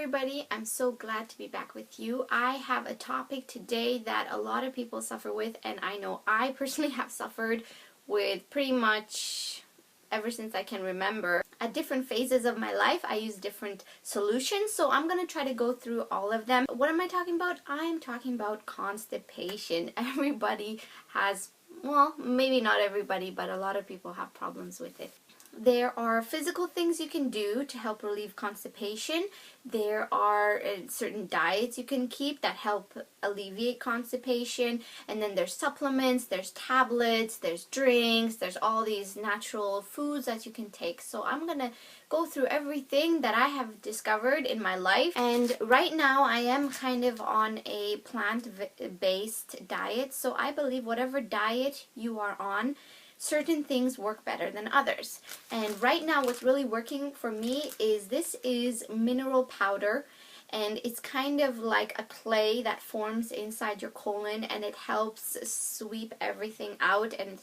everybody, I'm so glad to be back with you. I have a topic today that a lot of people suffer with, and I know I personally have suffered with pretty much ever since I can remember. At different phases of my life, I use different solutions, so I'm going to try to go through all of them. What am I talking about? I'm talking about constipation. Everybody has, well, maybe not everybody, but a lot of people have problems with it. There are physical things you can do to help relieve constipation. There are certain diets you can keep that help alleviate constipation. And then there's supplements, there's tablets, there's drinks, there's all these natural foods that you can take. So I'm going to go through everything that I have discovered in my life. And right now I am kind of on a plant-based diet. So I believe whatever diet you are on, certain things work better than others. And right now what's really working for me is this is mineral powder, and it's kind of like a clay that forms inside your colon, and it helps sweep everything out. And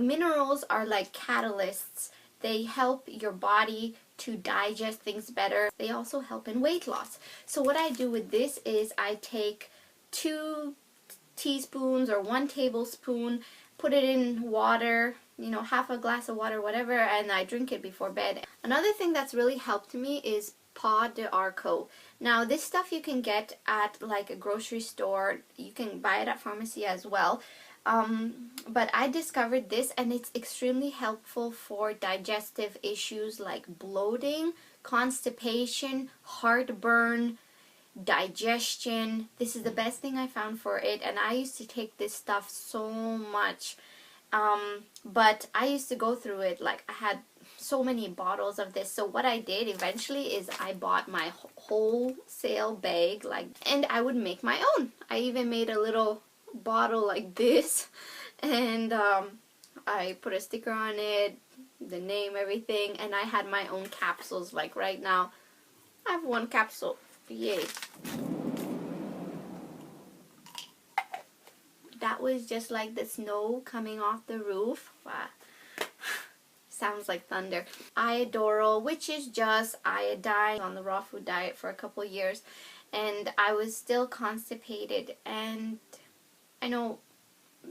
minerals are like catalysts. They help your body to digest things better. They also help in weight loss. So what I do with this is I take 2 teaspoons or 1 tablespoon, put it in water, you know, half a glass of water, whatever, and I drink it before bed. Another thing that's really helped me is Pau D'Arco. Now this stuff you can get at like a grocery store. You can buy it at pharmacy as well. But I discovered this, and it's extremely helpful for digestive issues like bloating, constipation, heartburn, digestion. This is the best thing I found for it, and I used to take this stuff so much, but I used to go through it, like I had so many bottles of this. So what I did eventually is I bought my wholesale bag, like, and I would make my own. I even made a little bottle like this, and I put a sticker on it, the name, everything, and I had my own capsules. Like right now I have 1 capsule. Yay. That was just like the snow coming off the roof. Wow. Sounds like thunder. Iodoral, which is just iodine, on the raw food diet for a couple years, and I was still constipated, and I know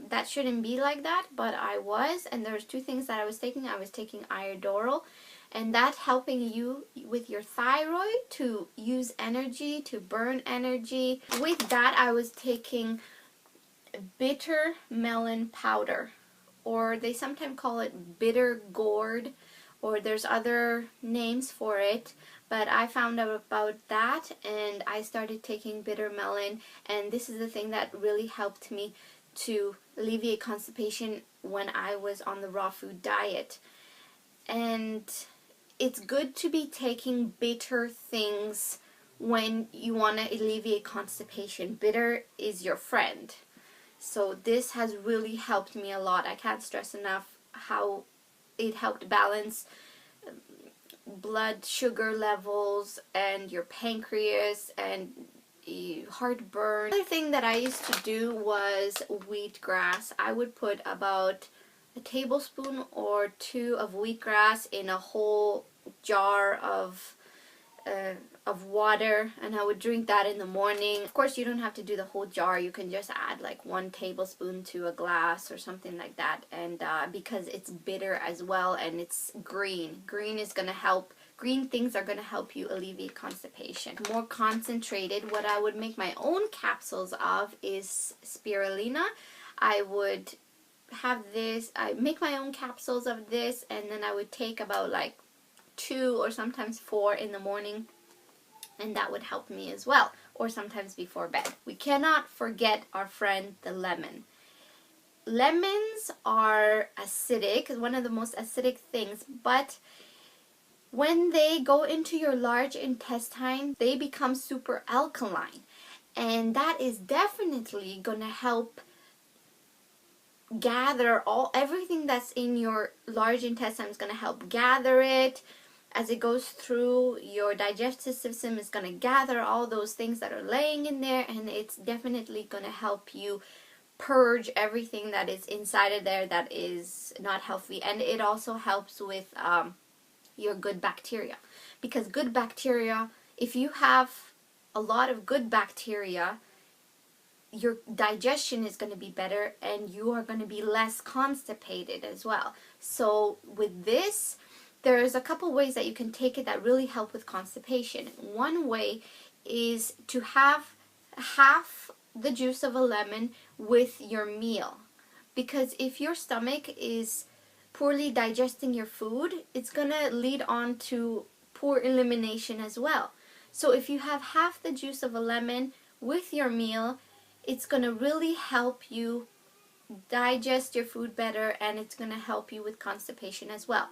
that shouldn't be like that, but I was, and there's 2 things that I was taking. I was taking Iodoral, and that helping you with your thyroid to use energy, to burn energy. With that, I was taking bitter melon powder, or they sometimes call it bitter gourd, or there's other names for it, but I found out about that and I started taking bitter melon, and this is the thing that really helped me to alleviate constipation when I was on the raw food diet. And it's good to be taking bitter things when you want to alleviate constipation. Bitter is your friend. So this has really helped me a lot. I can't stress enough how it helped balance blood sugar levels and your pancreas and heartburn. Another thing that I used to do was wheatgrass. I would put about a tablespoon or 2 of wheatgrass in a whole jar of water, and I would drink that in the morning. Of course, you don't have to do the whole jar. You can just add like 1 tablespoon to a glass or something like that, and because it's bitter as well and it's green is going to help. Green things are going to help you alleviate constipation. More concentrated, what I would make my own capsules of is Spiralina. I would have this, I make my own capsules of this, and then I would take about like 2 or sometimes 4 in the morning, and that would help me as well, or sometimes before bed. We cannot forget our friend the lemon. Lemons are acidic, one of the most acidic things, but when they go into your large intestine, they become super alkaline, and that is definitely going to help gather everything that's in your large intestine. Is going to help gather it. As it goes through your digestive system, it's going to gather all those things that are laying in there, and it's definitely going to help you purge everything that is inside of there that is not healthy. And it also helps with your good bacteria, because good bacteria if you have a lot of good bacteria, your digestion is going to be better and you are going to be less constipated as well. So with this, there's a couple ways that you can take it that really help with constipation. One way is to have half the juice of a lemon with your meal, because if your stomach is poorly digesting your food, it's going to lead on to poor elimination as well. So if you have half the juice of a lemon with your meal, it's going to really help you digest your food better, and it's going to help you with constipation as well.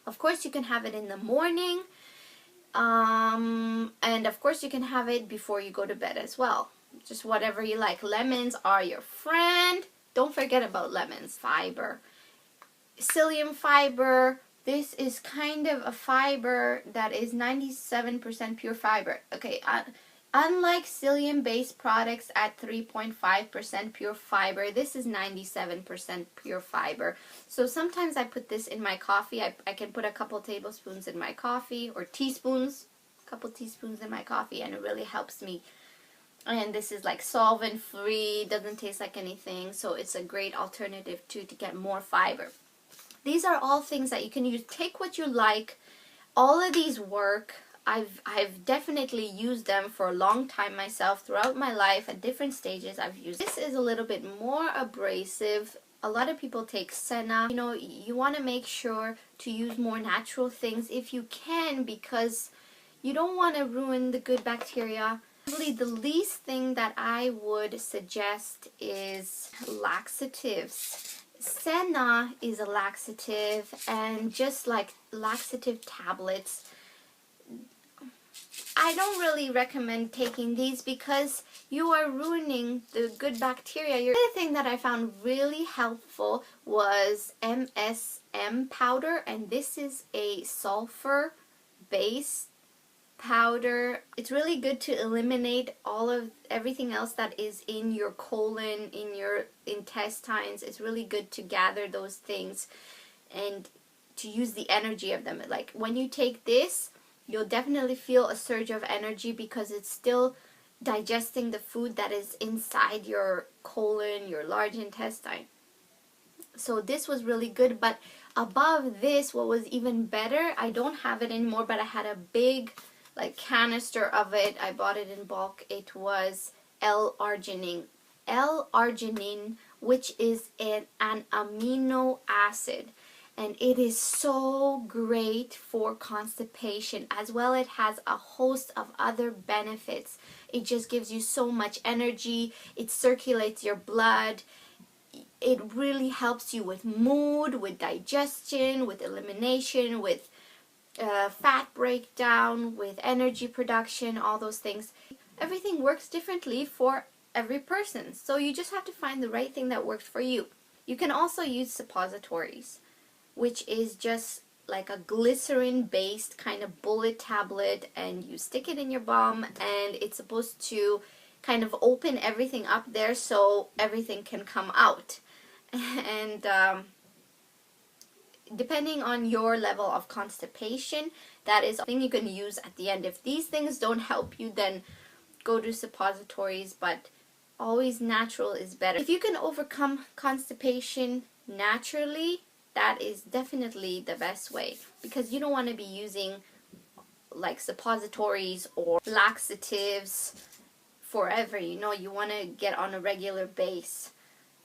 Of course, you can have it in the morning, and of course you can have it before you go to bed as well. Just whatever you like. Lemons are your friend. Don't forget about lemons. Fiber. Psyllium fiber. This is kind of a fiber that is 97% pure fiber. Okay, unlike psyllium-based products at 3.5% pure fiber, this is 97% pure fiber. So sometimes I put this in my coffee. I can put a couple tablespoons in my coffee, or teaspoons, a couple teaspoons in my coffee, and it really helps me. And this is like solvent-free, doesn't taste like anything, so it's a great alternative to get more fiber. These are all things that you can use. Take what you like. All of these work. I've definitely used them for a long time myself throughout my life at different stages. I've used this. Is a little bit more abrasive. A lot of people take Senna. You know, you want to make sure to use more natural things if you can, because you don't want to ruin the good bacteria. Probably the least thing that I would suggest is laxatives. Senna is a laxative, and just like laxative tablets, I don't really recommend taking these because you are ruining the good bacteria. The other thing that I found really helpful was MSM Powder, and this is a sulfur-based powder. It's really good to eliminate everything else that is in your colon, in your intestines. It's really good to gather those things and to use the energy of them. Like when you take this, you'll definitely feel a surge of energy because it's still digesting the food that is inside your colon, your large intestine. So this was really good. But above this, what was even better, I don't have it anymore, but I had a big canister of it. I bought it in bulk. It was L-Arginine. L-Arginine, which is an amino acid. And it is so great for constipation as well. It has a host of other benefits. It just gives you so much energy. It circulates your blood. It really helps you with mood, with digestion, with elimination, with fat breakdown, with energy production, all those things. Everything works differently for every person. So you just have to find the right thing that works for you. You can also use suppositories, which is just like a glycerin-based kind of bullet tablet, and you stick it in your bum, and it's supposed to kind of open everything up there so everything can come out. And depending on your level of constipation, that is a thing you can use at the end. If these things don't help you, then go to suppositories, but always natural is better. If you can overcome constipation naturally, that is definitely the best way, because you don't want to be using like suppositories or laxatives forever. You know, you want to get on a regular base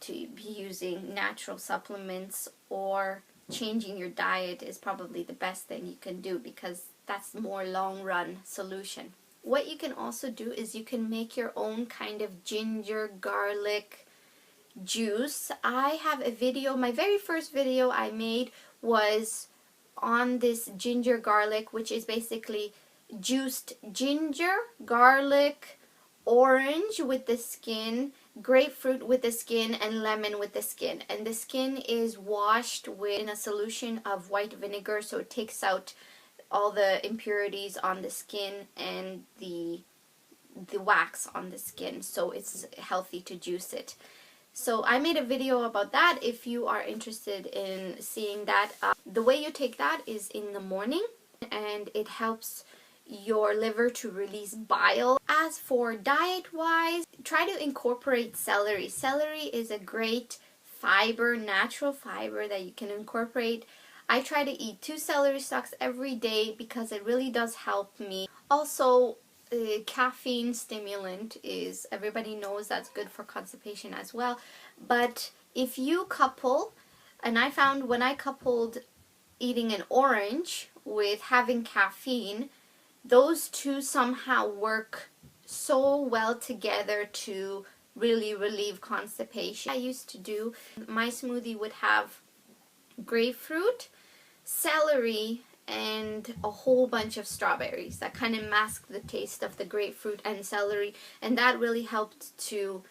to be using natural supplements, or changing your diet is probably the best thing you can do, because that's the more long run solution. What you can also do is you can make your own kind of ginger garlic juice. I have a video, my very first video I made was on this ginger garlic, which is basically juiced ginger, garlic, orange with the skin, grapefruit with the skin, and lemon with the skin. And the skin is washed in a solution of white vinegar, so it takes out all the impurities on the skin and the wax on the skin, so it's healthy to juice it. So I made a video about that if you are interested in seeing that. The way you take that is in the morning, and it helps your liver to release bile. As for diet-wise, try to incorporate celery. Celery is a great fiber, natural fiber that you can incorporate. I try to eat 2 celery stalks every day because it really does help me. Also, caffeine stimulant is, everybody knows that's good for constipation as well. But if you couple, and I found when I coupled eating an orange with having caffeine, those two somehow work so well together to really relieve constipation. I used to do, my smoothie would have grapefruit, celery, and a whole bunch of strawberries that kind of mask the taste of the grapefruit and celery, and that really helped to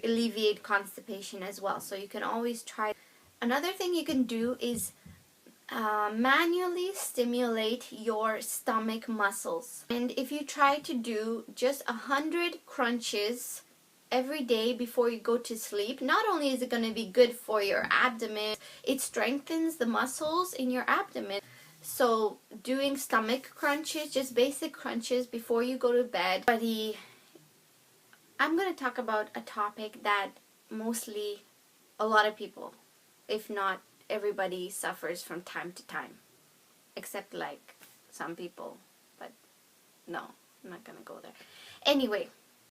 alleviate constipation as well. So you can always try. Another thing you can do is manually stimulate your stomach muscles. And if you try to do just 100 crunches every day before you go to sleep, not only is it going to be good for your abdomen, it strengthens the muscles in your abdomen. So doing stomach crunches, just basic crunches before you go to bed. But I'm going to talk about a topic that mostly a lot of people, if not everybody, suffers from time to time. Except like some people. But no, I'm not going to go there. Anyway,